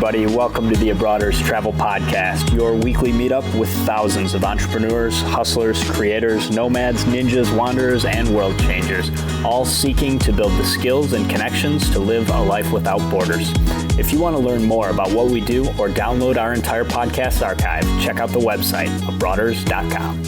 everybody. Welcome to the Abroaders Travel Podcast, your weekly meetup with thousands of entrepreneurs, hustlers, creators, nomads, ninjas, wanderers, and world changers, all seeking to build the skills and connections to live a life without borders. If you want to learn more about what we do or download our entire podcast archive, check out the website, abroaders.com.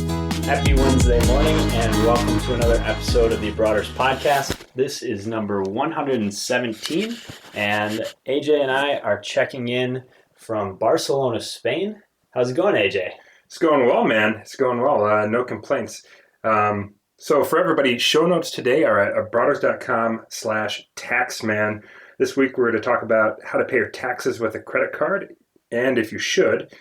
Happy Wednesday morning and welcome to another episode of the Abroaders Podcast. This is number 117 and AJ and I are checking in from Barcelona, Spain. How's it going, AJ? It's going well, man. It's going well. No complaints. So for everybody, show notes today are at abroaders.com/taxman. This week we're going to talk about how to pay your taxes with a credit card, and if you should.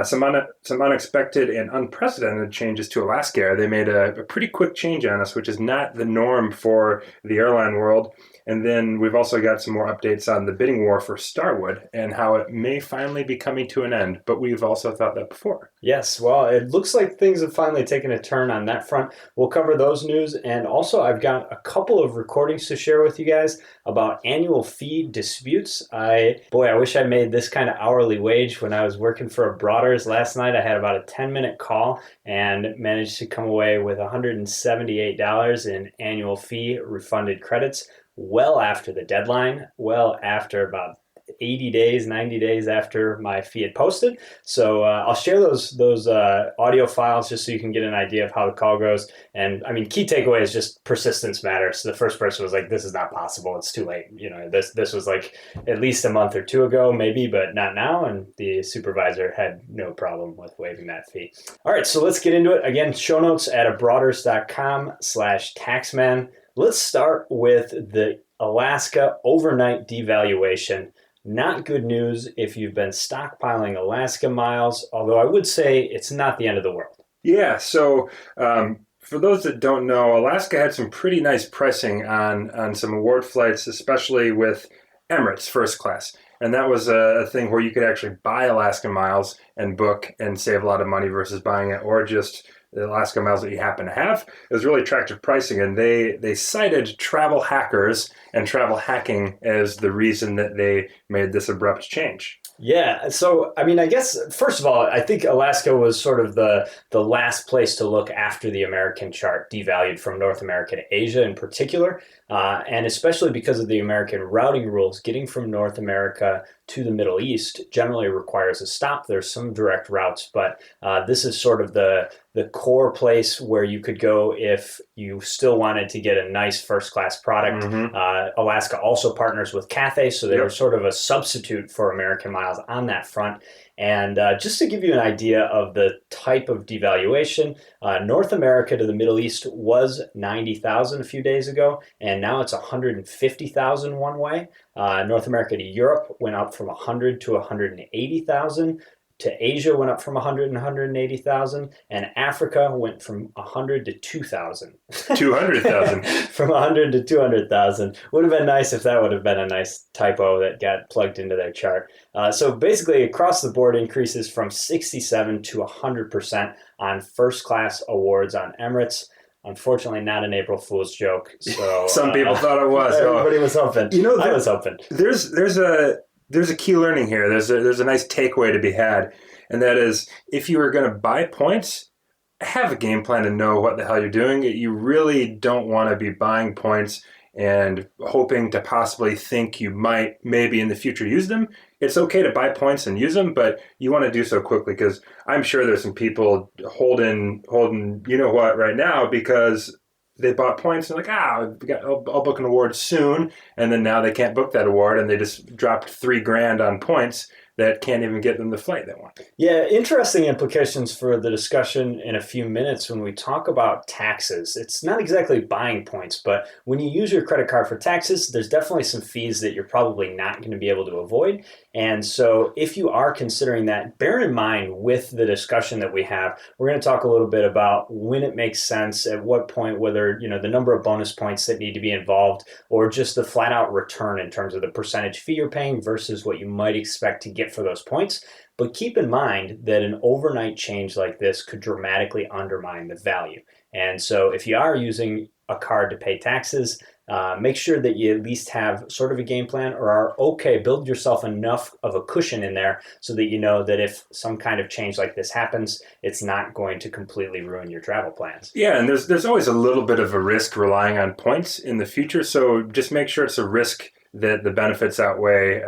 Some unexpected and unprecedented changes to Alaska. They made a pretty quick change on us, which is not the norm for the airline world. And then we've also got some more updates on the bidding war for Starwood and how it may finally be coming to an end. But we've also thought that before. Yes, well, it looks like things have finally taken a turn on that front. We'll cover those news. And also, I've got a couple of recordings to share with you guys about annual fee disputes. I wish I made this kind of hourly wage when I was working for Abroaders. Last night, I had about a 10-minute call and managed to come away with $178 in annual fee refunded credits. Well after the deadline, well after about 80 days, 90 days after my fee had posted. So I'll share those audio files just so you can get an idea of how the call goes. And I mean, key takeaway is just persistence matters. So the first person was like, this is not possible. It's too late. You know, this was like at least a month or two ago, maybe, but not now. And the supervisor had no problem with waiving that fee. All right, so let's get into it. Again, show notes at abroaders.com/taxman. Let's start with the Alaska overnight devaluation. Not good news if you've been stockpiling Alaska miles, although I would say it's not the end of the world. Yeah, so for those that don't know, Alaska had some pretty nice pricing on some award flights, especially with Emirates first class. And that was a thing where you could actually buy Alaska miles and book and save a lot of money versus buying it, or just the Alaska miles that you happen to have. It was really attractive pricing, and they cited travel hackers and travel hacking as the reason that they made this abrupt change. Yeah, so I mean, I guess first of all, I think Alaska was sort of the last place to look after the American chart devalued from North America to Asia in particular, and especially because of the American routing rules, getting from North America to the Middle East generally requires a stop. There's some direct routes, but this is sort of the core place where you could go if you still wanted to get a nice first-class product. Mm-hmm. Alaska also partners with Cathay, so they were sort of a substitute for American miles on that front. And just to give you an idea of the type of devaluation, North America to the Middle East was 90,000 a few days ago, and now it's 150,000 one way. North America to Europe went up from 100 to 180,000. To Asia went up from 100 and 180,000, and Africa went from 100 to 2,000. 200,000. From 100 to 200,000. Would have been nice if that would have been a nice typo that got plugged into their chart. So basically, across the board increases from 67 to 100% on first class awards on Emirates. Unfortunately, not an April Fool's joke. So some people thought it was. Everybody was hoping. You know, I was hoping. There's a key learning here. There's a nice takeaway to be had, and that is if you are going to buy points, have a game plan and know what the hell you're doing. You really don't want to be buying points and hoping to possibly think you might maybe in the future use them. It's okay to buy points and use them, but you want to do so quickly because I'm sure there's some people holding you know what right now because they bought points and like, I'll book an award soon. And then now they can't book that award and they just dropped $3,000 on points that can't even get them the flight they want. Yeah, interesting implications for the discussion in a few minutes when we talk about taxes. It's not exactly buying points, but when you use your credit card for taxes, there's definitely some fees that you're probably not going to be able to avoid. And so if you are considering that, bear in mind with the discussion that we have, we're going to talk a little bit about when it makes sense, at what point, whether, the number of bonus points that need to be involved or just the flat out return in terms of the percentage fee you're paying versus what you might expect to get for those points. But keep in mind that an overnight change like this could dramatically undermine the value. And so if you are using a card to pay taxes, make sure that you at least have sort of a game plan or are okay. Build yourself enough of a cushion in there so that you know that if some kind of change like this happens, it's not going to completely ruin your travel plans. Yeah, and there's always a little bit of a risk relying on points in the future. So just make sure it's a risk that the benefits outweigh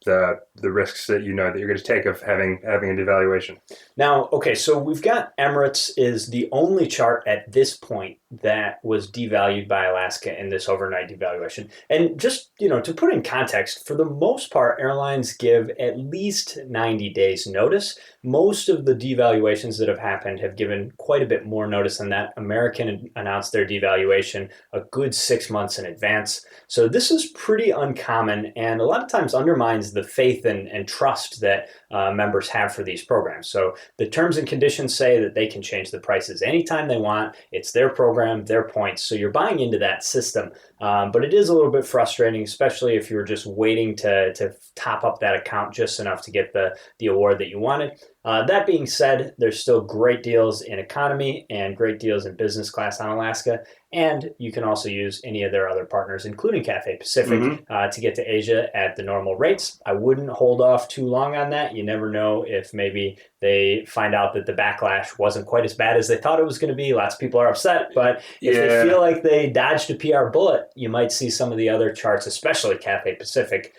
the risks that you know that you're going to take of having a devaluation. Now, okay, so we've got Emirates is the only chart at this point that was devalued by Alaska in this overnight devaluation. And just, to put in context, for the most part, airlines give at least 90 days notice. Most of the devaluations that have happened have given quite a bit more notice than that. American announced their devaluation a good 6 months in advance. So this is pretty uncommon and a lot of times undermines the faith and trust that members have for these programs. So the terms and conditions say that they can change the prices anytime they want. It's their program, their points. So you're buying into that system. But it is a little bit frustrating, especially if you were just waiting to top up that account just enough to get the award that you wanted. That being said, there's still great deals in economy and great deals in business class on Alaska. And you can also use any of their other partners, including Cathay Pacific, to get to Asia at the normal rates. I wouldn't hold off too long on that. You never know if maybe they find out that the backlash wasn't quite as bad as they thought it was going to be. Lots of people are upset, but if they feel like they dodged a PR bullet, you might see some of the other charts, especially Cathay Pacific,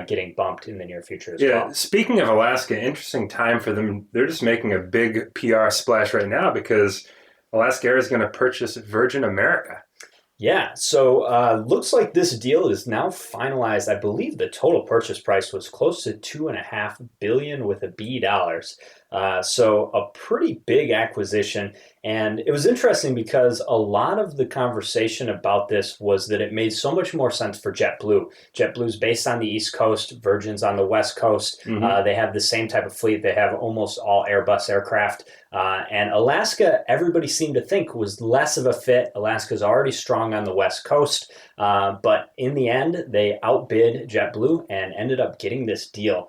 getting bumped in the near future as well. Speaking of Alaska, interesting time for them. They're just making a big PR splash right now because Alaska Air is going to purchase Virgin America. Yeah, so looks like this deal is now finalized. I believe the total purchase price was close to $2.5 billion with a B dollars. So a pretty big acquisition. And it was interesting because a lot of the conversation about this was that it made so much more sense for JetBlue. JetBlue's based on the East Coast, Virgin's on the West Coast. They have the same type of fleet. They have almost all Airbus aircraft. And Alaska, everybody seemed to think was less of a fit. Alaska's already strong on the West Coast. But in the end, they outbid JetBlue and ended up getting this deal.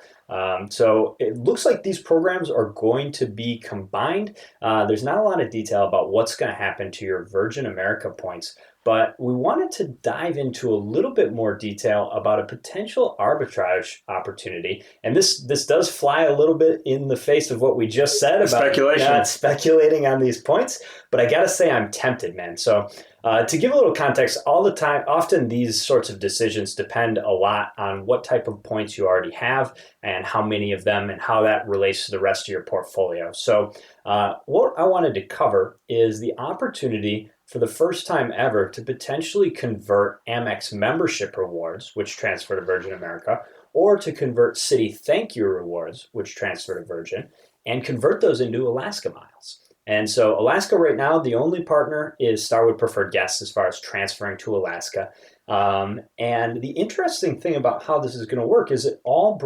So it looks like these programs are going to be combined. There's not a lot of detail about what's going to happen to your Virgin America points, but we wanted to dive into a little bit more detail about a potential arbitrage opportunity. And this does fly a little bit in the face of what we just said about speculation. Not speculating on these points, but I got to say I'm tempted, man. So to give a little context, often these sorts of decisions depend a lot on what type of points you already have and how many of them and how that relates to the rest of your portfolio. So what I wanted to cover is the opportunity for the first time ever to potentially convert Amex membership rewards, which transfer to Virgin America, or to convert Citi Thank You rewards, which transfer to Virgin, and convert those into Alaska miles. And so Alaska right now, the only partner is Starwood Preferred Guests as far as transferring to Alaska. And the interesting thing about how this is going to work is it all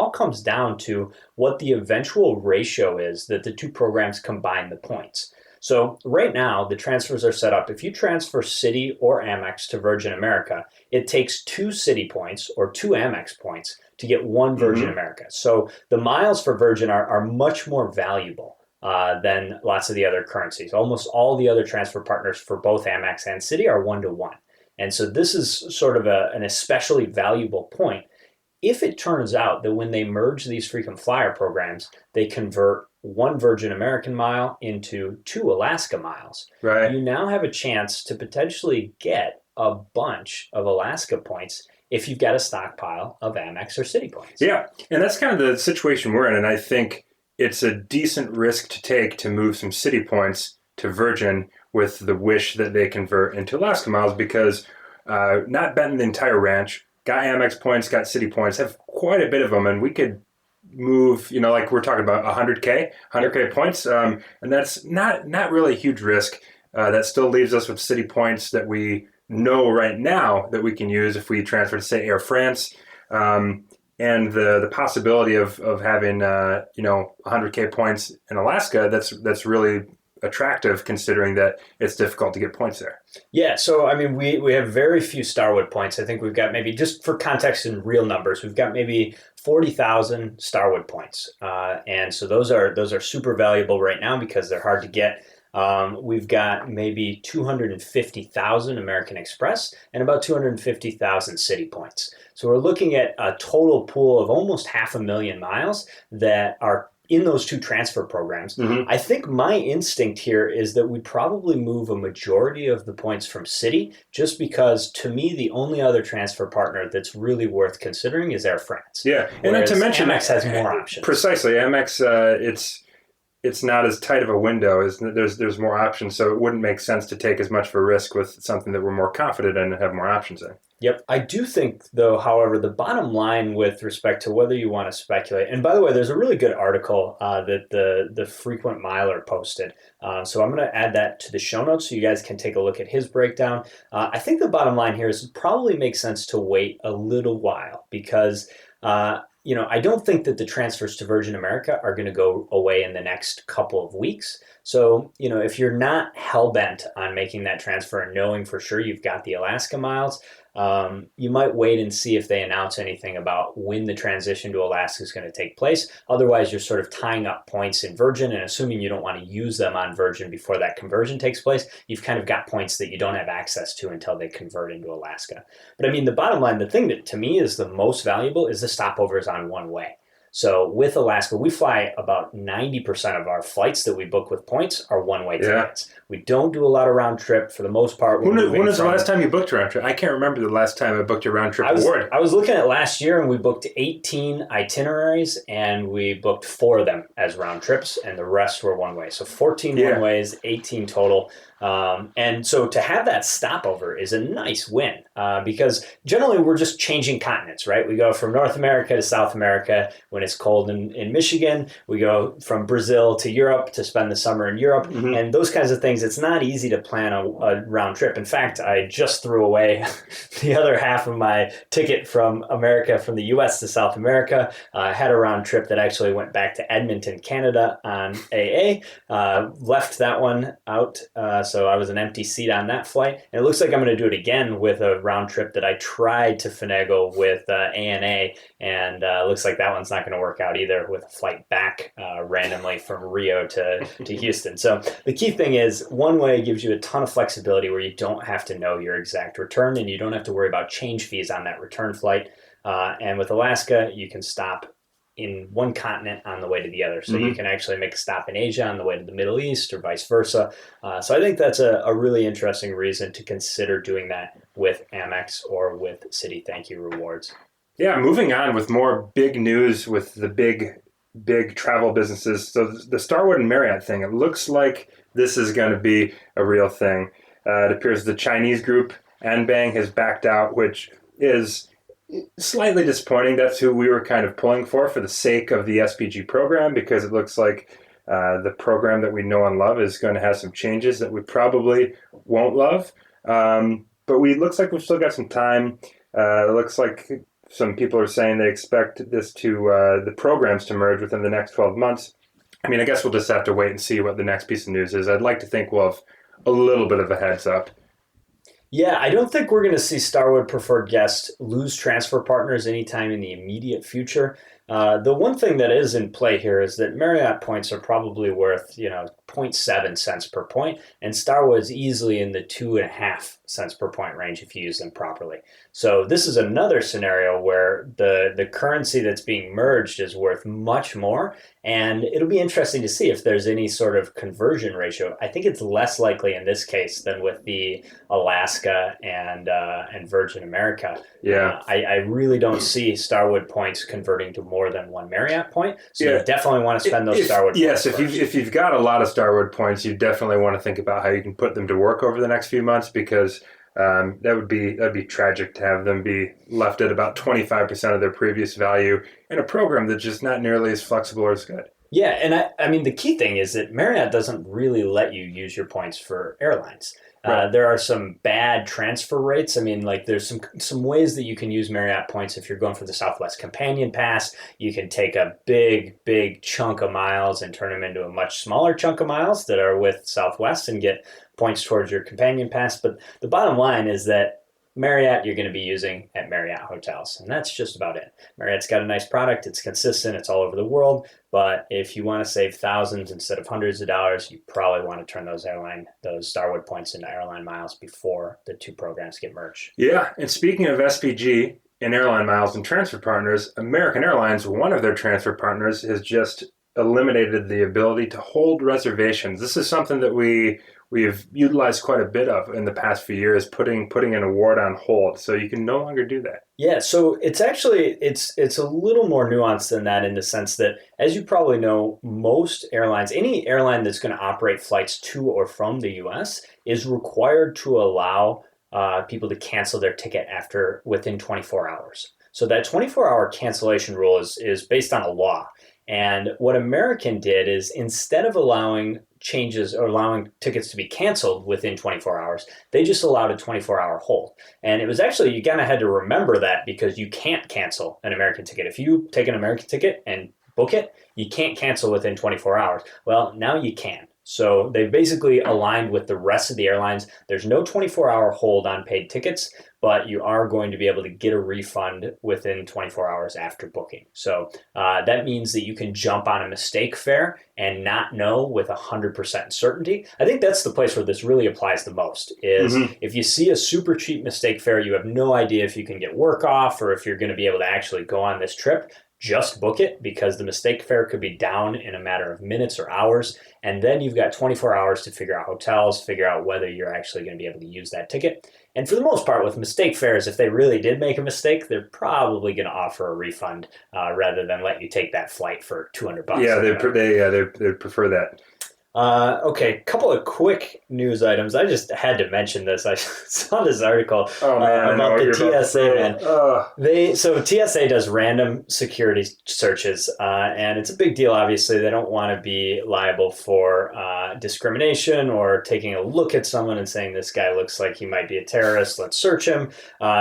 comes down to what the eventual ratio is that the two programs combine the points. So right now, the transfers are set up. If you transfer Citi or Amex to Virgin America, it takes 2 Citi points or 2 Amex points to get 1 Virgin America. So the miles for Virgin are much more valuable than lots of the other currencies. Almost all the other transfer partners for both Amex and Citi are 1-to-1. And so this is sort of an especially valuable point. If it turns out that when they merge these frequent flyer programs, they convert 1 Virgin American mile into 2 Alaska miles, right, you now have a chance to potentially get a bunch of Alaska points if you've got a stockpile of Amex or Citi points. Yeah, and that's kind of the situation we're in, and I think it's a decent risk to take to move some Citi points to Virgin with the wish that they convert into Alaska miles because not betting the entire ranch, got Amex points, got Citi points, have quite a bit of them, and we could move, like we're talking about 100K points, and that's not really a huge risk. That still leaves us with Citi points that we know right now that we can use if we transfer to, say, Air France, and the possibility of having 100K points in Alaska. That's really attractive considering that it's difficult to get points there. Yeah, so I mean, we have very few Starwood points. I think we've got maybe, just for context in real numbers, we've got maybe 40,000 Starwood points, and so those are super valuable right now because they're hard to get. We've got maybe 250,000 American Express and about 250,000 City points. So we're looking at a total pool of almost 500,000 miles that are in those two transfer programs. Mm-hmm. I think my instinct here is that we probably move a majority of the points from City, just because to me the only other transfer partner that's really worth considering is Air France. Yeah, and not to mention Amex has more options. Precisely, Amex, it's not as tight of a window. There's more options, so it wouldn't make sense to take as much of a risk with something that we're more confident in and have more options in. Yep. I do think, though, however, the bottom line with respect to whether you want to speculate, and by the way, there's a really good article that the frequent miler posted. So I'm going to add that to the show notes so you guys can take a look at his breakdown. I think the bottom line here is it probably makes sense to wait a little while because I don't think that the transfers to Virgin America are going to go away in the next couple of weeks. So, if you're not hell bent on making that transfer and knowing for sure you've got the Alaska miles, you might wait and see if they announce anything about when the transition to Alaska is going to take place. Otherwise, you're sort of tying up points in Virgin, and assuming you don't want to use them on Virgin before that conversion takes place, you've kind of got points that you don't have access to until they convert into Alaska. But I mean, the bottom line, the thing that to me is the most valuable is the stopovers on one way. So with Alaska, we fly about 90% of our flights that we book with points are one-way tickets. We don't do a lot of round trip for the most part. When was the last time you booked a round trip? I can't remember the last time I booked a round trip award. I was looking at last year, and we booked 18 itineraries, and we booked 4 of them as round trips, and the rest were one-way. So 14 one-ways, 18 total. And so to have that stopover is a nice win because generally we're just changing continents, right? We go from North America to South America when it's cold in Michigan. We go from Brazil to Europe to spend the summer in Europe. Mm-hmm. And those kinds of things, it's not easy to plan a round trip. In fact, I just threw away the other half of my ticket from the US to South America. I had a round trip that actually went back to Edmonton, Canada on AA. Left that one out. So I was an empty seat on that flight. And it looks like I'm going to do it again with a round trip that I tried to finagle with ANA. And looks like that one's not going to work out either with a flight back randomly from Rio to Houston. So the key thing is one way gives you a ton of flexibility where you don't have to know your exact return and you don't have to worry about change fees on that return flight. And with Alaska, you can stop in one continent on the way to the other. So you can actually make a stop in Asia on the way to the Middle East or vice versa. So I think that's a really interesting reason to consider doing that with Amex or with Citi Thank You rewards. Yeah, moving on with more big news with the big travel businesses. So the Starwood and Marriott thing, it looks like this is going to be a real thing. It appears the Chinese group Anbang has backed out, which is slightly disappointing. That's who we were kind of pulling for the sake of the SPG program, because it looks like the program that we know and love is going to have some changes that we probably won't love. But looks like we've still got some time. It looks like some people are saying they expect this the programs to merge within the next 12 months. I mean, I guess we'll just have to wait and see what the next piece of news is. I'd like to think we'll have a little bit of a heads up. Yeah, I don't think we're going to see Starwood Preferred Guest lose transfer partners anytime in the immediate future. The one thing that is in play here is that Marriott points are probably worth, 0.7 cents per point, and Starwood's easily in the 2.5 cents per point range if you use them properly. So this is another scenario where the currency that's being merged is worth much more, and it'll be interesting to see if there's any sort of conversion ratio. I think it's less likely in this case than with the Alaska and Virgin America. Yeah, I really don't see Starwood points converting to more than one Marriott point. So you definitely want to spend those Starwood points. Yes, if you've got a lot of Starwood points, you definitely want to think about how you can put them to work over the next few months, because that'd be tragic to have them be left at about 25% of their previous value in a program that's just not nearly as flexible or as good. Yeah, and I mean the key thing is that Marriott doesn't really let you use your points for airlines. Right. There are some bad transfer rates. I mean, like there's some ways that you can use Marriott points if you're going for the Southwest Companion Pass. You can take a big chunk of miles and turn them into a much smaller chunk of miles that are with Southwest and get points towards your Companion Pass. But the bottom line is that Marriott, you're going to be using at Marriott hotels. And that's just about it. Marriott's got a nice product. It's consistent. It's all over the world. But if you want to save thousands instead of hundreds of dollars, you probably want to turn those Starwood points into airline miles before the two programs get merged. Yeah. And speaking of SPG and airline miles and transfer partners, American Airlines, one of their transfer partners, has just eliminated the ability to hold reservations. This is something that we've utilized quite a bit of in the past few years, putting an award on hold. So you can no longer do that. Yeah, so it's actually it's a little more nuanced than that in the sense that, as you probably know, most airlines, any airline that's going to operate flights to or from the U.S. is required to allow people to cancel their ticket within 24 hours. So that 24-hour cancellation rule is based on a law. And what American did is, instead of allowing changes or allowing tickets to be canceled within 24 hours, they just allowed a 24-hour hold. And it was actually, you kind of had to remember that, because you can't cancel an American ticket. If you take an American ticket and book it, you can't cancel within 24 hours. Well, now you can. So they basically aligned with the rest of the airlines. There's no 24-hour hold on paid tickets, but you are going to be able to get a refund within 24 hours after booking. So that means that you can jump on a mistake fare and not know with 100% certainty. I think that's the place where this really applies the most, is if you see a super cheap mistake fare, you have no idea if you can get work off or if you're going to be able to actually go on this trip. Just book it, because the mistake fare could be down in a matter of minutes or hours. And then you've got 24 hours to figure out hotels, figure out whether you're actually going to be able to use that ticket. And for the most part, with mistake fares, if they really did make a mistake, they're probably going to offer a refund rather than let you take that flight for $200. Yeah, they prefer that. Okay, couple of quick news items. I just had to mention this. I saw this article about the TSA, man. So TSA does random security searches, and it's a big deal. Obviously, they don't want to be liable for discrimination or taking a look at someone and saying, this guy looks like he might be a terrorist, let's search him.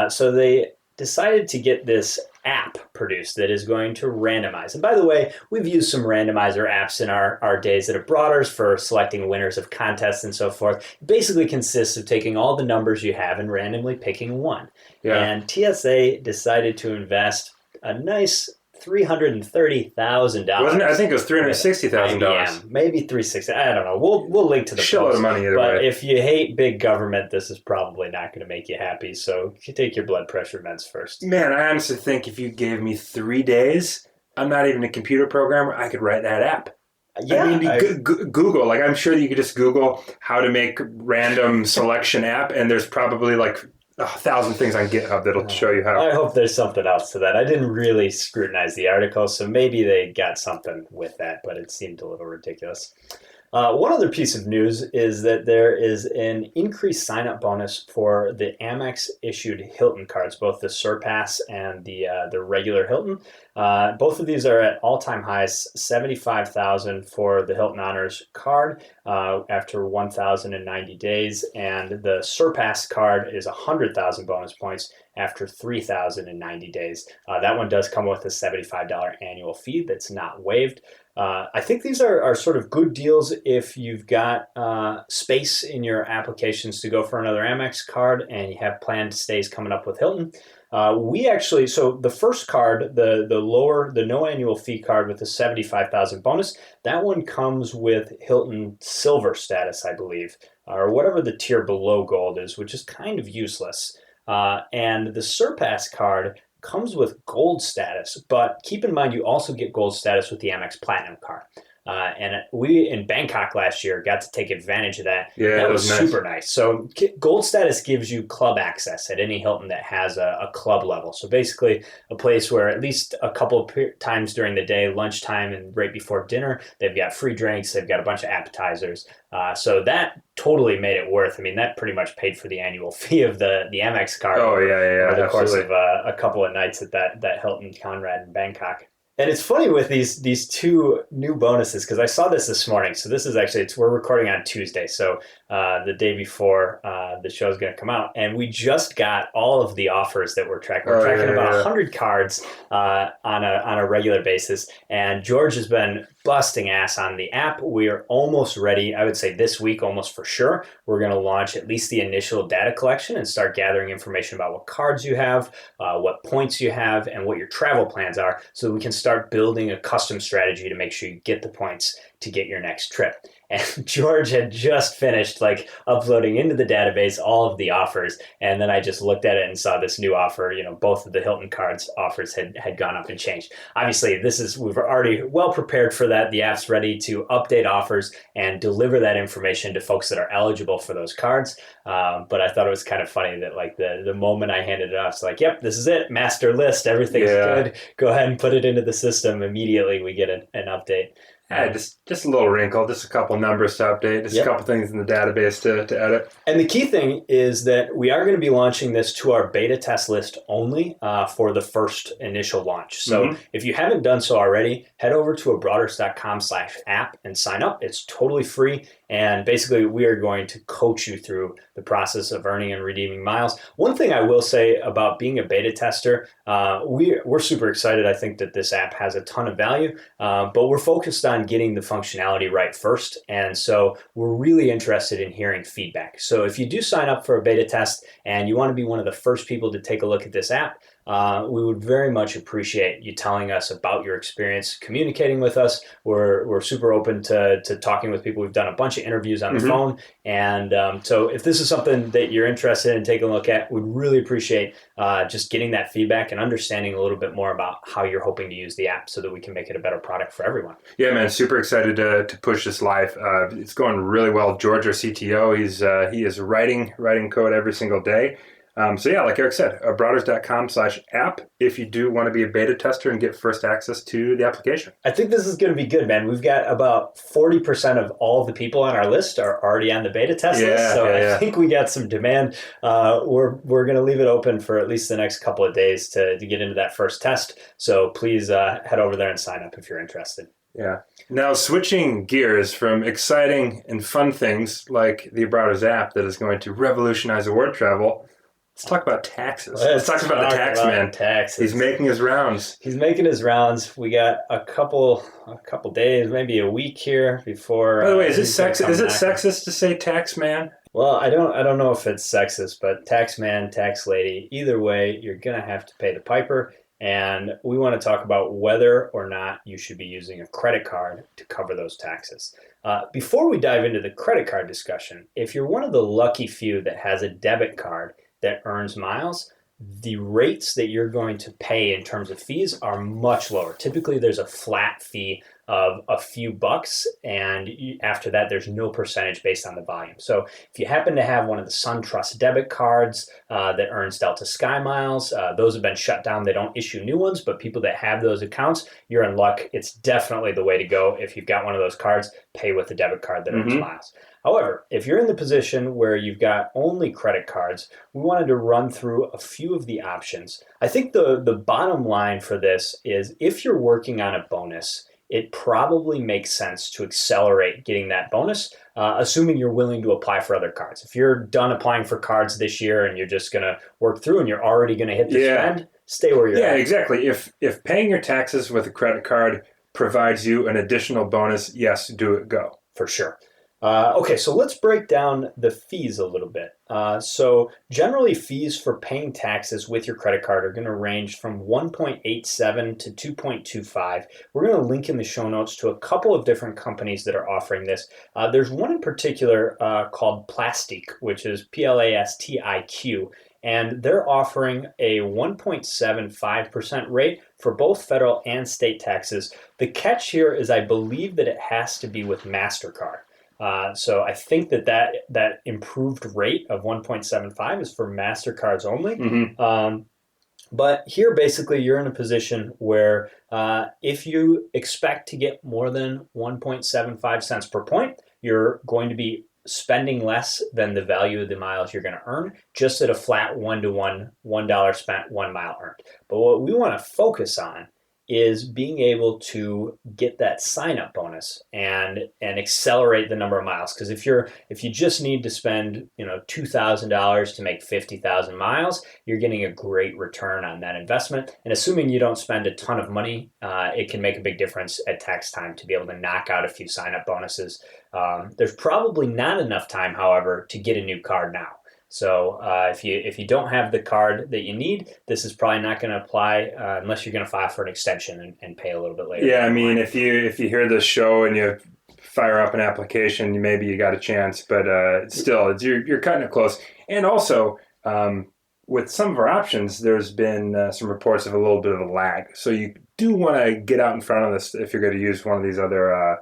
So they decided to get this app produced that is going to randomize. And by the way, we've used some randomizer apps in our days at Broaders for selecting winners of contests and so forth. It basically consists of taking all the numbers you have and randomly picking one. Yeah. And TSA decided to invest a nice $330,000. Wasn't it? I think it was $360,000. Maybe $360,000. I don't know. We'll link to the shitload of money either way. But if you hate big government, this is probably not going to make you happy. So you take your blood pressure meds first. Man, I honestly think if you gave me 3 days, I'm not even a computer programmer, I could write that app. Yeah, I mean, Google. Like, I'm sure you could just Google how to make random selection app, and there's probably like 1,000 things on GitHub that'll show you how. I hope there's something else to that. I didn't really scrutinize the article, so maybe they got something with that, but it seemed a little ridiculous. One other piece of news is that there is an increased sign-up bonus for the Amex issued Hilton cards, both the Surpass and the regular Hilton. Both of these are at all-time highs, $75,000 for the Hilton Honors card after 1,090 days, and the Surpass card is 100,000 bonus points after 3,090 days. That one does come with a $75 annual fee that's not waived. I think these are sort of good deals if you've got space in your applications to go for another Amex card and you have planned stays coming up with Hilton. So the first card, the no annual fee card with the 75,000 bonus, that one comes with Hilton Silver status, I believe, or whatever the tier below Gold is, which is kind of useless. And the Surpass card comes with Gold status, but keep in mind you also get Gold status with the Amex Platinum card. And we in Bangkok last year got to take advantage of that. Yeah, that was super nice. So Gold status gives you club access at any Hilton that has a club level. So basically a place where at least a couple of times during the day, lunchtime and right before dinner, they've got free drinks, they've got a bunch of appetizers. So that totally made it worth. I mean, that pretty much paid for the annual fee of the Amex card. Oh, yeah. Over the course of a couple of nights at that Hilton Conrad in Bangkok. And it's funny with these two new bonuses, because I saw this morning. So this is actually, we're recording on Tuesday. So the day before the show is going to come out, and we just got all of the offers that we're tracking. We're Oh, tracking yeah, about yeah. 100 cards on a regular basis, and George has been busting ass on the app. We are almost ready. I would say this week, almost for sure. We're going to launch at least the initial data collection and start gathering information about what cards you have, what points you have, and what your travel plans are, so we can start building a custom strategy to make sure you get the points to get your next trip. And George had just finished like uploading into the database all of the offers, and then I just looked at it and saw this new offer. Both of the Hilton cards offers had gone up and changed. Obviously, we've already well prepared for that. The app's ready to update offers and deliver that information to folks that are eligible for those cards. But I thought it was kind of funny that like the moment I handed it off, it's like, yep, this is it, master list, everything's good. Go ahead and put it into the system. Immediately we get an update. Yeah, just a little wrinkle, just a couple numbers to update, just a couple things in the database to edit. And the key thing is that we are going to be launching this to our beta test list only for the first initial launch. So if you haven't done so already, head over to abroaders.com/app and sign up. It's totally free. And basically, we are going to coach you through the process of earning and redeeming miles. One thing I will say about being a beta tester, we're super excited. I think that this app has a ton of value, but we're focused on getting the functionality right first. And so we're really interested in hearing feedback. So if you do sign up for a beta test and you want to be one of the first people to take a look at this app, we would very much appreciate you telling us about your experience communicating with us. We're super open to talking with people. We've done a bunch of interviews on the phone. And so if this is something that you're interested in taking a look at, we'd really appreciate just getting that feedback and understanding a little bit more about how you're hoping to use the app so that we can make it a better product for everyone. Yeah, man, super excited to push this live. It's going really well. George, our CTO, he is writing code every single day. So yeah, like Eric said, abroaders.com/app if you do want to be a beta tester and get first access to the application. I think this is going to be good, man. We've got about 40% of all of the people on our list are already on the beta test list. So I think we got some demand. We're going to leave it open for at least the next couple of days to get into that first test. So please head over there and sign up if you're interested. Yeah. Now, switching gears from exciting and fun things like the Abroaders app that is going to revolutionize award travel, let's talk about taxes. Let's talk about the tax man. Taxes. He's making his rounds. We got a couple days, maybe a week here before. By the way, is it sexist to say tax man? Well, I don't know if it's sexist, but tax man, tax lady, either way, you're gonna have to pay the piper. And we want to talk about whether or not you should be using a credit card to cover those taxes. Before we dive into the credit card discussion, if you're one of the lucky few that has a debit card that earns miles, the rates that you're going to pay in terms of fees are much lower. Typically, there's a flat fee of a few bucks, and after that, there's no percentage based on the volume. So if you happen to have one of the SunTrust debit cards that earns Delta Sky miles, those have been shut down. They don't issue new ones, but people that have those accounts, you're in luck. It's definitely the way to go. If you've got one of those cards, pay with the debit card that earns miles. However, if you're in the position where you've got only credit cards, we wanted to run through a few of the options. I think the bottom line for this is if you're working on a bonus, it probably makes sense to accelerate getting that bonus, assuming you're willing to apply for other cards. If you're done applying for cards this year and you're just going to work through and you're already going to hit the spend, stay where you're at. Yeah, exactly. If paying your taxes with a credit card provides you an additional bonus, yes, do it, go. For sure. Okay, so let's break down the fees a little bit. So generally fees for paying taxes with your credit card are going to range from 1.87 to 2.25. We're going to link in the show notes to a couple of different companies that are offering this. There's one in particular called Plastic, which is Plastiq. And they're offering a 1.75% rate for both federal and state taxes. The catch here is I believe that it has to be with MasterCard. So I think that improved rate of 1.75 is for MasterCards only. But here, basically, you're in a position where if you expect to get more than 1.75 cents per point, you're going to be spending less than the value of the miles you're going to earn, just at a flat $1 spent, 1 mile earned. But what we want to focus on is being able to get that sign up bonus and accelerate the number of miles. Because if you just need to spend $2,000 to make 50,000 miles, you're getting a great return on that investment. And assuming you don't spend a ton of money, it can make a big difference at tax time to be able to knock out a few sign up bonuses. There's probably not enough time, however, to get a new card now. So if you don't have the card that you need, this is probably not going to apply unless you're going to file for an extension and pay a little bit later. Yeah, I mean, if you hear this show and you fire up an application, maybe you got a chance, but still, you're cutting it close. And also, with some of our options, there's been some reports of a little bit of a lag. So you do want to get out in front of this if you're going to use one of these other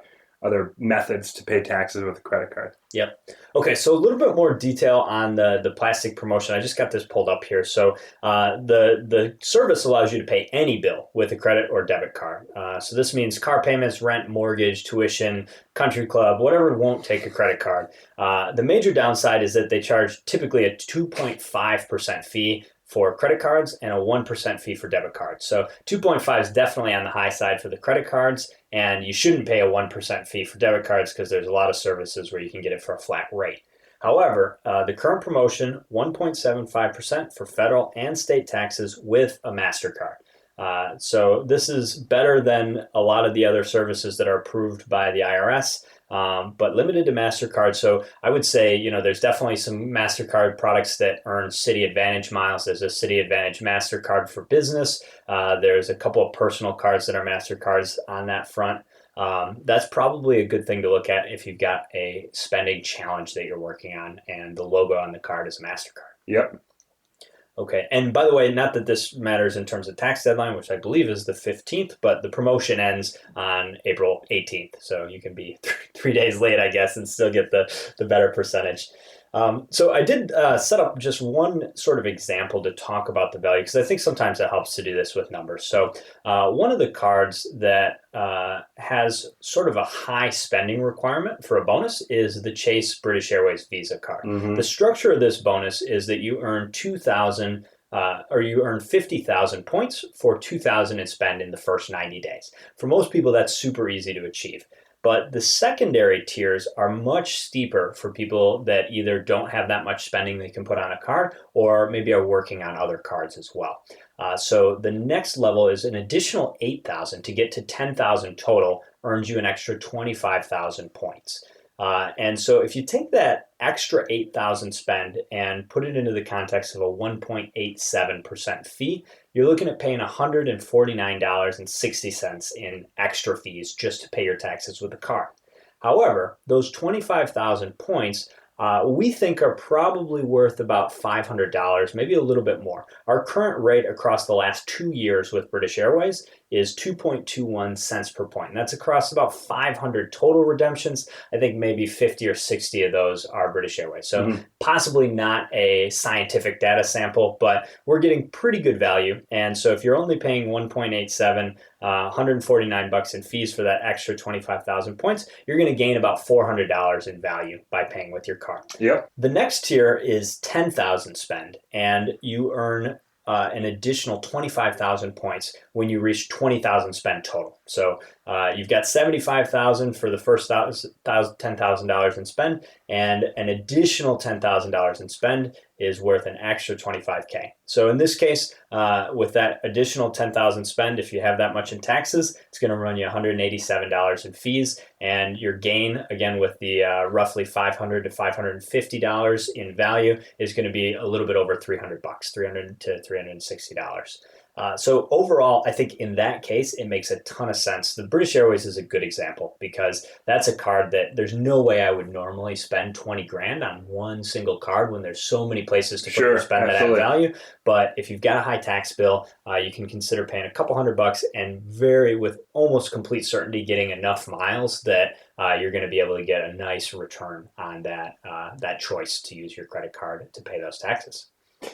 methods to pay taxes with a credit card. Yep. Okay, so a little bit more detail on the plastic promotion. I just got this pulled up here. So the service allows you to pay any bill with a credit or debit card. So this means car payments, rent, mortgage, tuition, country club, whatever won't take a credit card. The major downside is that they charge typically a 2.5% fee for credit cards and a 1% fee for debit cards. So 2.5 is definitely on the high side for the credit cards, and you shouldn't pay a 1% fee for debit cards because there's a lot of services where you can get it for a flat rate. However, the current promotion, 1.75% for federal and state taxes with a MasterCard. So this is better than a lot of the other services that are approved by the IRS. But limited to MasterCard. So I would say, there's definitely some MasterCard products that earn City Advantage miles. There's a City Advantage MasterCard for business. There's a couple of personal cards that are MasterCards on that front. That's probably a good thing to look at if you've got a spending challenge that you're working on and the logo on the card is a MasterCard. Yep. Okay, and by the way, not that this matters in terms of tax deadline, which I believe is the 15th, but the promotion ends on April 18th. So you can be 3 days late, I guess, and still get the better percentage. So I did set up just one sort of example to talk about the value, because I think sometimes it helps to do this with numbers. So one of the cards that has sort of a high spending requirement for a bonus is the Chase British Airways Visa card. Mm-hmm. The structure of this bonus is that you earn 2,000 or you earn 50,000 points for 2,000 in spend in the first 90 days. For most people, that's super easy to achieve. But the secondary tiers are much steeper for people that either don't have that much spending they can put on a card or maybe are working on other cards as well. So the next level is an additional 8,000 to get to 10,000 total, earns you an extra 25,000 points. And so if you take that extra 8,000 spend and put it into the context of a 1.87% fee, you're looking at paying $149.60 in extra fees just to pay your taxes with a card. However, those 25,000 points we think are probably worth about $500, maybe a little bit more. Our current rate across the last 2 years with British Airways is 2.21 cents per point. And that's across about 500 total redemptions. I think maybe 50 or 60 of those are British Airways. So possibly not a scientific data sample, but we're getting pretty good value. And so if you're only paying 1.87, $149 in fees for that extra 25,000 points, you're going to gain about $400 in value by paying with your card. Yep. The next tier is 10,000 spend, and you earn an additional 25,000 points when you reach 20,000 spend total. So you've got 75,000 for the first $10,000 in spend, and an additional $10,000 in spend is worth an extra 25K. So in this case, with that additional 10,000 spend, if you have that much in taxes, it's going to run you $187 in fees, and your gain, again, with the roughly $500 to $550 in value, is going to be a little bit over $300, $300 to $360. So overall, I think in that case, it makes a ton of sense. The British Airways is a good example because that's a card that there's no way I would normally spend 20 grand on one single card when there's so many places to put your spend that add value. But if you've got a high tax bill, you can consider paying a couple $100 and with almost complete certainty getting enough miles that you're going to be able to get a nice return on that choice to use your credit card to pay those taxes.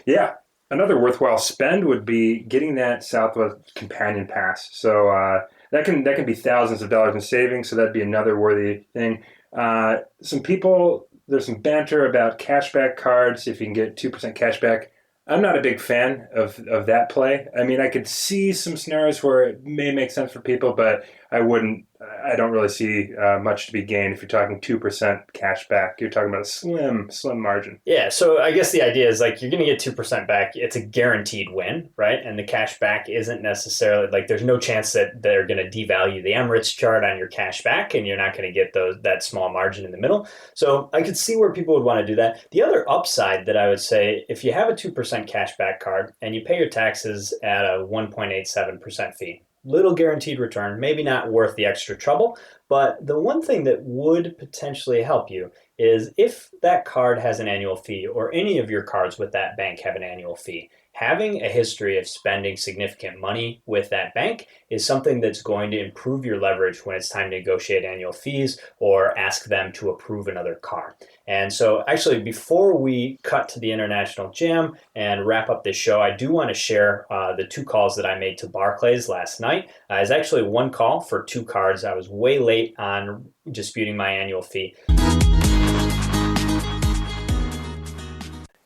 Yeah. Another worthwhile spend would be getting that Southwest Companion Pass. So that can be thousands of dollars in savings. So that'd be another worthy thing. There's some banter about cashback cards. If you can get 2% cashback I'm not a big fan of that play. I mean, I could see some scenarios where it may make sense for people, but I wouldn't. I don't really see much to be gained if you're talking 2% cash back. You're talking about a slim margin. Yeah, so I guess the idea is like you're going to get 2% back. It's a guaranteed win, right? And the cash back isn't necessarily like there's no chance that they're going to devalue the Emirates chart on your cash back and you're not going to get that small margin in the middle. So I could see where people would want to do that. The other upside that I would say, if you have a 2% cash back card and you pay your taxes at a 1.87% fee, little guaranteed return, maybe not worth the extra trouble. But the one thing that would potentially help you is if that card has an annual fee or any of your cards with that bank have an annual fee, having a history of spending significant money with that bank is something that's going to improve your leverage when it's time to negotiate annual fees or ask them to approve another card. And so actually, before we cut to the International Jam and wrap up this show, I do want to share the 2 calls that I made to Barclays last night. It's actually 1 call for 2 cards. I was way late on disputing my annual fee.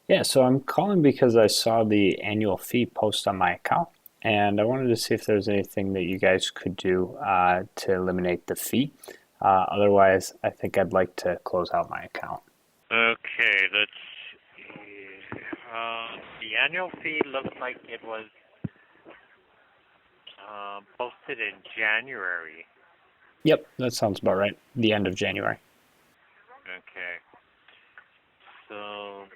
Yeah, so I'm calling because I saw the annual fee post on my account, and I wanted to see if there's anything that you guys could do to eliminate the fee. Otherwise, I think I'd like to close out my account. Okay, let's see. The annual fee looks like it was posted in January. Yep, that sounds about right. The end of January. Okay. So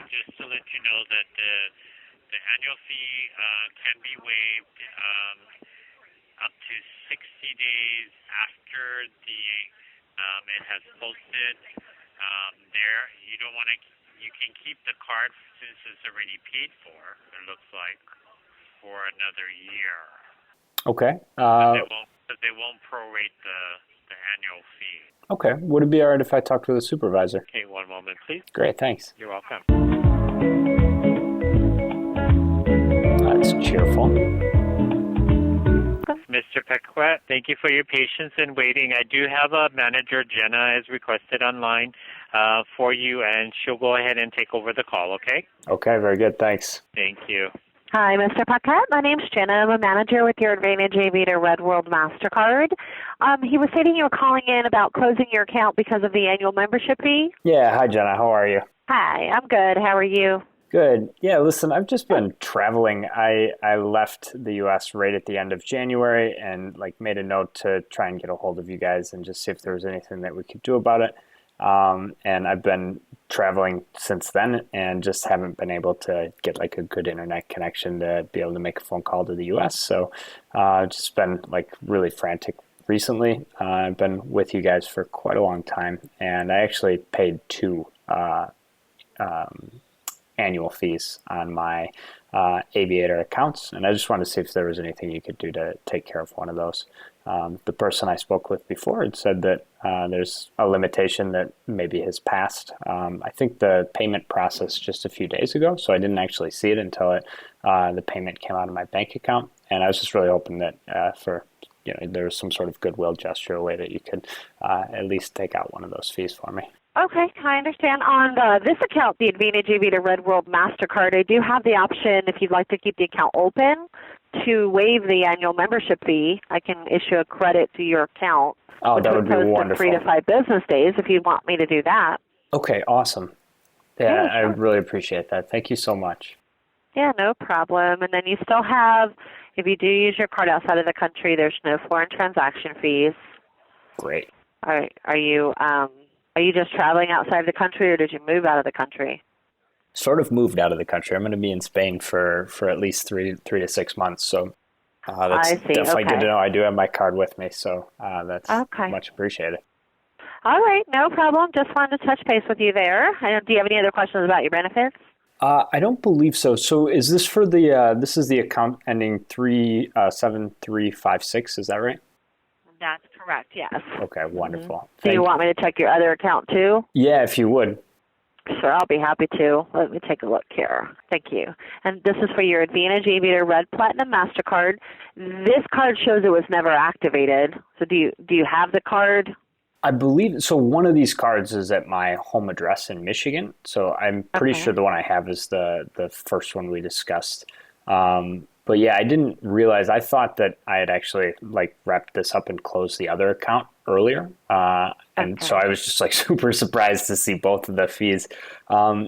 just to let you know that the annual fee can be waived up to 60 days after it has posted. You don't want to. You can keep the card since it's already paid for. It looks like for another year. Okay. They won't prorate the annual fee. Okay. Would it be all right if I talked with a supervisor? Okay, one moment, please. Great, thanks. You're welcome. That's cheerful. Mr. Pequet, thank you for your patience and waiting. I do have a manager, Jenna, as requested online for you, and she'll go ahead and take over the call, okay? Okay, very good, thanks. Thank you. Hi, Mr. Paquette. My name's Jenna. I'm a manager with your Advantage Aviator Red World MasterCard. He was stating you were calling in about closing your account because of the annual membership fee. Yeah, hi Jenna, how are you? Hi, I'm good. How are you? Good. Yeah, listen, I've just been traveling. I left the US right at the end of January and made a note to try and get a hold of you guys and just see if there was anything that we could do about it. And I've been traveling since then and just haven't been able to get a good internet connection to be able to make a phone call to the US. So just been really frantic recently. I've been with you guys for quite a long time, and I actually paid 2 annual fees on my Aviator accounts, and I just wanted to see if there was anything you could do to take care of one of those. The person I spoke with before had said that there's a limitation that maybe has passed. I think the payment processed just a few days ago, so I didn't actually see it until the payment came out of my bank account, and I was just really hoping that there was some sort of goodwill gesture, a way that you could at least take out one of those fees for me. Okay, I understand. On this account, the Advantage Aviator Red World MasterCard, I do have the option, if you'd like to keep the account open, to waive the annual membership fee. I can issue a credit to your account. Oh, that would be wonderful. 3 to 5 business days if you want me to do that. Okay, awesome. Yeah, I really appreciate that. Thank you so much. Yeah, no problem. And then you still have, if you do use your card outside of the country, there's no foreign transaction fees. Great. Are you just traveling outside the country, or did you move out of the country? Sort of moved out of the country. I'm going to be in Spain for at least 3 to 6 months. So that's definitely good to know. I do have my card with me, so that's much appreciated. All right, no problem. Just wanted to touch base with you there. Do you have any other questions about your benefits? I don't believe so. So is this for this is the account ending 37356, is that right? That's correct, yes. Okay, wonderful. Mm-hmm. Do you want me to check your other account too? Yeah, if you would. Sure, I'll be happy to. Let me take a look here. Thank you. And this is for your Advantage Aviator Red Platinum MasterCard. This card shows it was never activated. So do you have the card? I believe so. One of these cards is at my home address in Michigan, so I'm pretty Okay. sure the one I have is the first one we discussed. But yeah, I didn't realize. I thought that I had actually like wrapped this up and closed the other account earlier, and so Okay. I was just like super surprised to see both of the fees.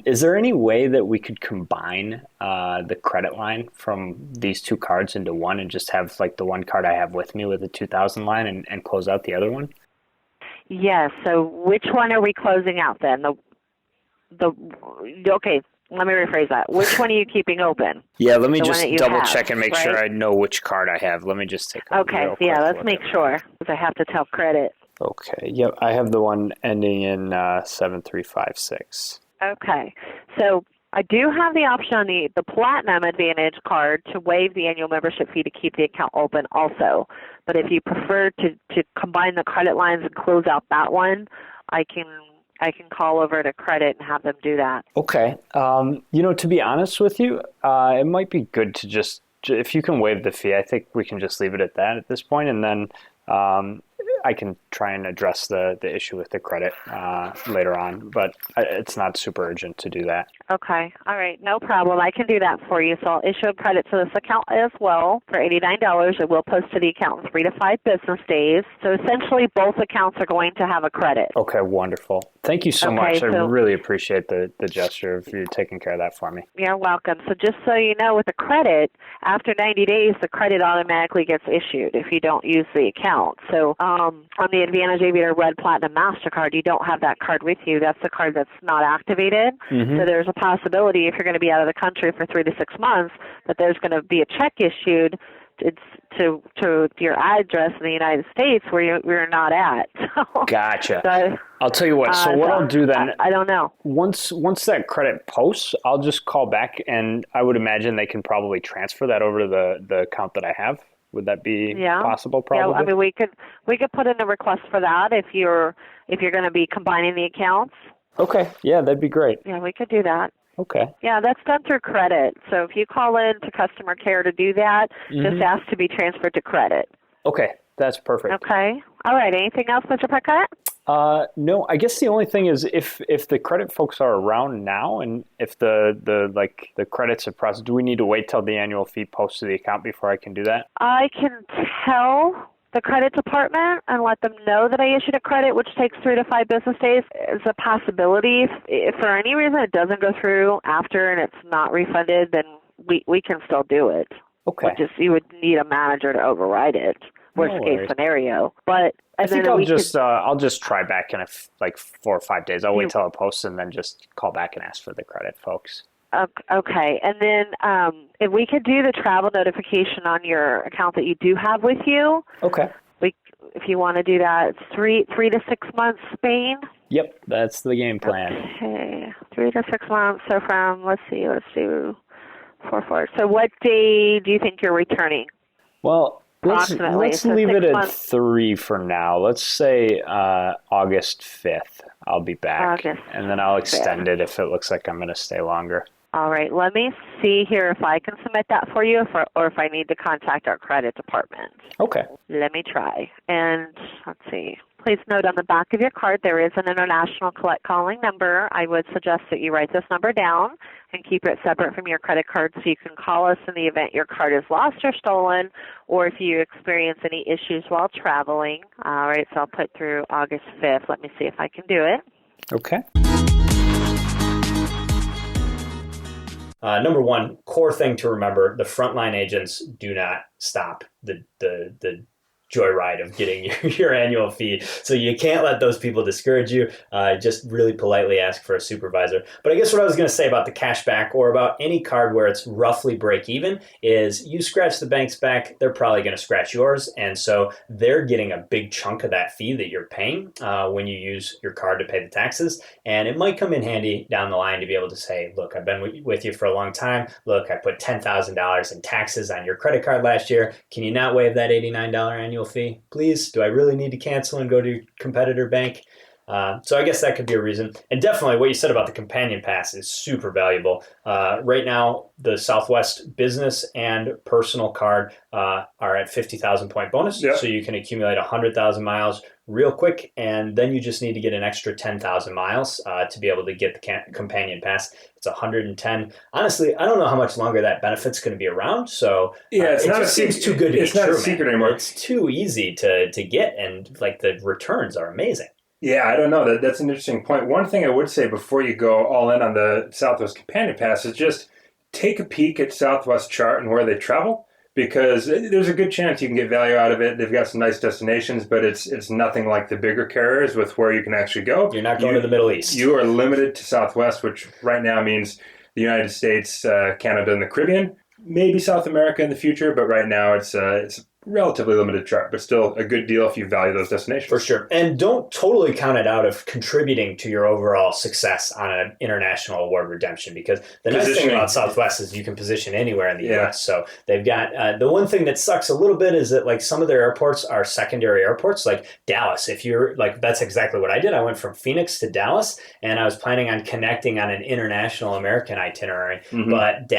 Is there any way that we could combine the credit line from these two cards into one and just have like the one card I have with me with the 2000 line and close out the other one? Yes. So which one are we closing out then? The okay. Let me rephrase that. Which one are you keeping open? Yeah, let me The one just that you double have, check and make sure right? I know which card I have. Let me just take a Okay. real quick Yeah. Let's look make at sure because I have to tell credit. Okay, yep, I have the one ending in 7356. Okay. So I do have the option on the Platinum Advantage card to waive the annual membership fee to keep the account open also. But if you prefer to combine the credit lines and close out that one, I can call over to credit and have them do that. Okay, to be honest with you, it might be good to just, if you can waive the fee, I think we can just leave it at that at this point, and then I can try and address the issue with the credit later on, but it's not super urgent to do that. Okay. All right. No problem. I can do that for you. So I'll issue a credit to this account as well for $89. It will post to the account in 3 to 5 business days. So essentially both accounts are going to have a credit. Okay, wonderful. Thank you so much. I really appreciate the gesture of you taking care of that for me. You're welcome. So just so you know, with the credit, after 90 days, the credit automatically gets issued if you don't use the account. So on the Advantage Aviator Red Platinum MasterCard, you don't have that card with you. That's the card that's not activated. So there's a possibility if you're going to be out of the country for 3 to 6 months that there's going to be a check issued to your address in the United States where you're not at. So, Gotcha. So, I'll tell you what. So what I'll do then, I don't know. Once that credit posts, I'll just call back, and I would imagine they can probably transfer that over to the account that I have. Would that be possible? Probably. Yeah, I mean we could put in a request for that if you're going to be combining the accounts. Okay. Yeah, that'd be great. Yeah, we could do that. Okay. Yeah, that's done through credit. So if you call in to customer care to do that, just ask to be transferred to credit. Okay, that's perfect. Okay. All right. Anything else, Mr. Peckett? No, I guess the only thing is if the credit folks are around now, and if the credits are processed, do we need to wait till the annual fee posts to the account before I can do that? I can tell the credit department and let them know that I issued a credit, which takes 3 to 5 business days. Is a possibility. If for any reason it doesn't go through after and it's not refunded, then we can still do it. Okay. You would need a manager to override it. Worst case scenario, but I think I'll just try back in 4 or 5 days. I'll wait till it posts and then just call back and ask for the credit, folks. Okay, and then if we could do the travel notification on your account that you do have with you. Okay. If you want to do that, it's 3 to 6 months Spain. Yep, that's the game plan. Okay, 3 to 6 months. So from let's do 4. So what day do you think you're returning? Well, let's leave it at 3 for now. Let's say August 5th. I'll be back, and then I'll extend it if it looks like I'm going to stay longer. All right. Let me see here if I can submit that for you, or if I need to contact our credit department. Okay. Let me try. And let's see. Please note on the back of your card there is an international collect calling number. I would suggest that you write this number down and keep it separate from your credit card so you can call us in the event your card is lost or stolen, or if you experience any issues while traveling. All right, so I'll put through August 5th. Let me see if I can do it. Okay. Number one, core thing to remember, the frontline agents do not stop the joyride of getting your annual fee. So you can't let those people discourage you. Just really politely ask for a supervisor. But I guess what I was going to say about the cash back or about any card where it's roughly break even is you scratch the bank's back, they're probably going to scratch yours. And so they're getting a big chunk of that fee that you're paying when you use your card to pay the taxes. And it might come in handy down the line to be able to say, look, I've been with you for a long time. Look, I put $10,000 in taxes on your credit card last year. Can you not waive that $89 annual fee, please? Do I really need to cancel and go to your competitor bank? So I guess that could be a reason. And definitely what you said about the companion pass is super valuable. Right now, the Southwest business and personal card are at 50,000 point bonus. Yep. So you can accumulate 100,000 miles real quick, and then you just need to get an extra 10,000 miles to be able to get the companion pass. It's 110. Honestly, I don't know how much longer that benefit's going to be around. So yeah, it's it not just seems too good to be it's not true, a secret man. anymore. It's too easy to get, and like the returns are amazing. Yeah, I don't know. That's an interesting point. One thing I would say before you go all in on the Southwest Companion Pass is just take a peek at Southwest chart and where they travel, because there's a good chance you can get value out of it. They've got some nice destinations, but it's nothing like the bigger carriers with where you can actually go. You're not going to the Middle East. You are limited to Southwest, which right now means the United States, Canada, and the Caribbean. Maybe South America in the future, but right now it's relatively limited chart, but still a good deal if you value those destinations. For sure. And don't totally count it out of contributing to your overall success on an international award redemption, because the nice thing about Southwest is you can position anywhere in the U.S. So they've got the one thing that sucks a little bit is that like some of their airports are secondary airports, like Dallas. If you're like, that's exactly what I did. I went from Phoenix to Dallas, and I was planning on connecting on an international American itinerary, but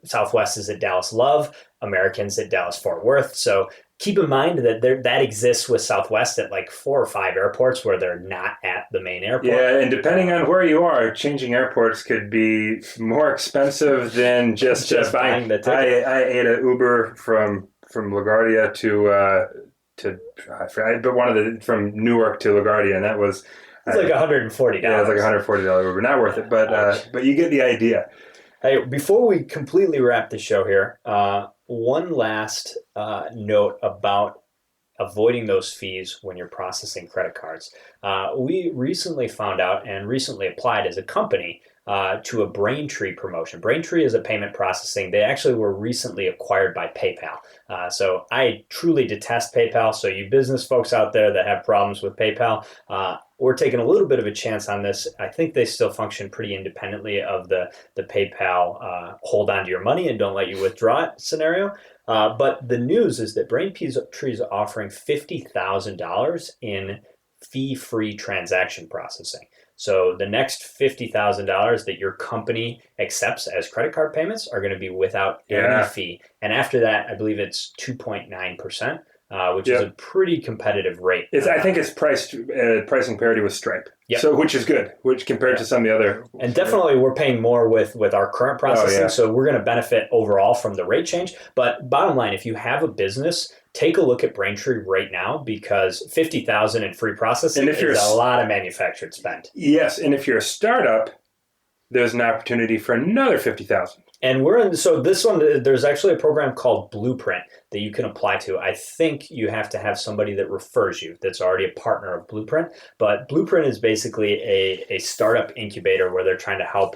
Southwest is at Dallas Love, Americans at Dallas Fort Worth. So keep in mind that that exists with Southwest at like 4 or 5 airports where they're not at the main airport. Yeah, and depending on where you are, changing airports could be more expensive than just buying the ticket. I ate an Uber from LaGuardia from Newark to LaGuardia, and that was it's like $140. Yeah, it's like $140 Uber. Not worth it, but you get the idea. Hey, before we completely wrap the show here, one last note about avoiding those fees when you're processing credit cards. We recently found out and recently applied as a company to a Braintree promotion. Braintree is a payment processing. They actually were recently acquired by PayPal. So I truly detest PayPal. So you business folks out there that have problems with PayPal, we're taking a little bit of a chance on this. I think they still function pretty independently of the PayPal hold on to your money and don't let you withdraw it scenario. But the news is that Braintree is offering $50,000 in fee-free transaction processing. So the next $50,000 that your company accepts as credit card payments are going to be without any fee. And after that, I believe it's 2.9%. Which is a pretty competitive rate. I think it's pricing parity with Stripe, so which is good, which compared to some of the other. And definitely we're paying more with our current processing, so we're going to benefit overall from the rate change. But bottom line, if you have a business, take a look at Braintree right now, because $50,000 in free processing is a lot of manufactured spend. Yes, and if you're a startup, there's an opportunity for another $50,000. And so this one, there's actually a program called Blueprint that you can apply to. I think you have to have somebody that refers you that's already a partner of Blueprint. But Blueprint is basically a startup incubator where they're trying to help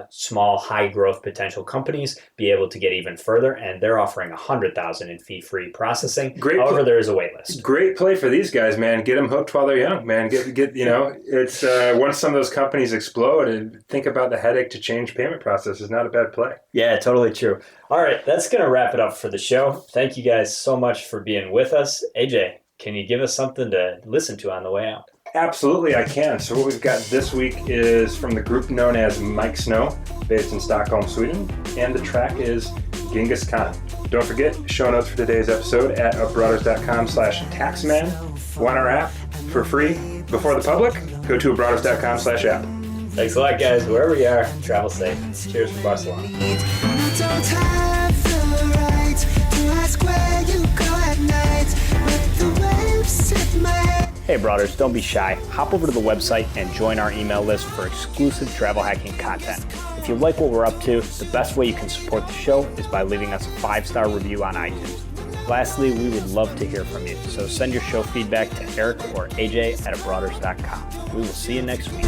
small, high growth potential companies be able to get even further. And they're offering $100,000 in fee-free processing. However, there is a wait list. Great play for these guys, man. Get them hooked while they're young, man. It's once some of those companies explode, and think about the headache to change payment process is not a bad play. Yeah, totally true. All right, that's going to wrap it up for the show. Thank you guys so much for being with us. AJ, can you give us something to listen to on the way out? Absolutely, I can. So what we've got this week is from the group known as Mike Snow, based in Stockholm, Sweden, and the track is Genghis Khan. Don't forget, show notes for today's episode at abroaders.com/taxman. Want our app for free before the public? Go to abroaders.com/app. Thanks a lot, guys. Wherever you are, travel safe. Cheers from Barcelona. Hey Broaders, don't be shy. Hop over to the website and join our email list for exclusive travel hacking content. If you like what we're up to, the best way you can support the show is by leaving us a 5-star review on iTunes. Lastly, we would love to hear from you, so send your show feedback to Eric or AJ at abroaders.com. We will see you next week.